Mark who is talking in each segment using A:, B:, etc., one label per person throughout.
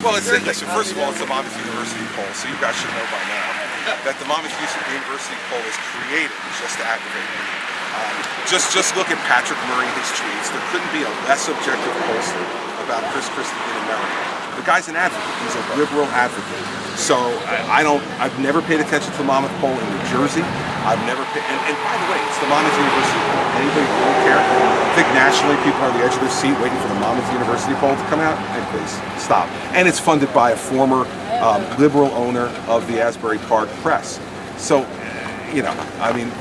A: Well, listen, first of all, it's the Monmouth University poll, so you guys should know by now that the Monmouth University poll is created just to aggravate me. Just look at Patrick Murray and his tweets. There couldn't be a less objective pollster about Christie in America. The guy's an advocate. He's a liberal advocate. So I've never paid attention to the Monmouth poll in New Jersey. I've never paid, and by the way, it's the Monmouth University poll. Anybody really care? I think nationally people are on the edge of their seat waiting for the Monmouth University poll to come out. And please, stop. And it's funded by a former liberal owner of the Asbury Park Press. So, I mean,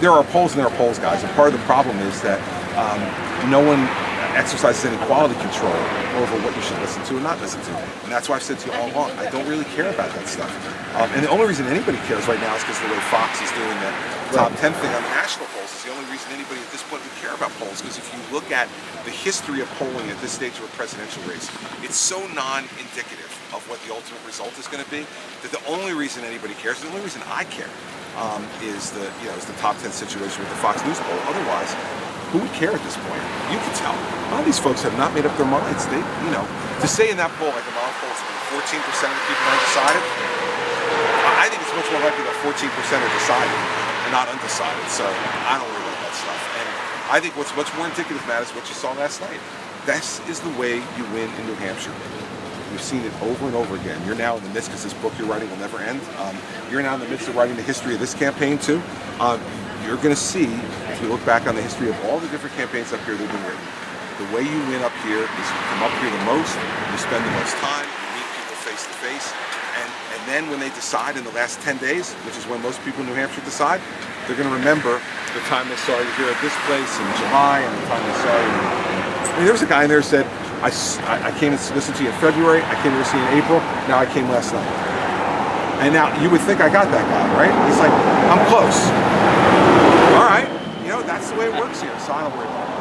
A: there are polls and there are polls, guys. And part of the problem is that no one exercises any quality control over what you should listen to and not listen to. And that's why I've said to you all along, I don't really care about that stuff. And the only reason anybody cares right now is because the way Fox is doing the top 10 thing on the national polls is the only reason anybody at this point would care about polls. Because if you look at the history of polling at this stage of a presidential race, it's so non-indicative of what the ultimate result is going to be that the only reason anybody cares, the only reason I care, is the top 10 situation with the Fox News poll. Otherwise, who would care at this point? You can tell. A lot of these folks have not made up their minds. They, to say in that poll, like the Monmouth poll, 14% of the people are undecided. I think it's much more likely that 14% are decided and not undecided. So I don't worry about that stuff. And I think what's much more indicative, Matt, is what you saw last night. This is the way you win in New Hampshire. You've seen it over and over again. You're now in the midst, because this book you're writing will never end. You're now in the midst of writing the history of this campaign too. You're going to see, if you look back on the history of all the different campaigns up here that have been written, the way you win up here is you come up here the most, you spend the most time, you meet people face to face, and then when they decide in the last 10 days, which is when most people in New Hampshire decide, they're going to remember the time they saw you here at this place in July and the time they saw you. I mean, there was a guy in there who said, I came to listen to you in February, I came to see you in April, now I came last night. And now you would think I got that guy, right? He's like, I'm close. All right, that's the way it works here, so I don't worry about it.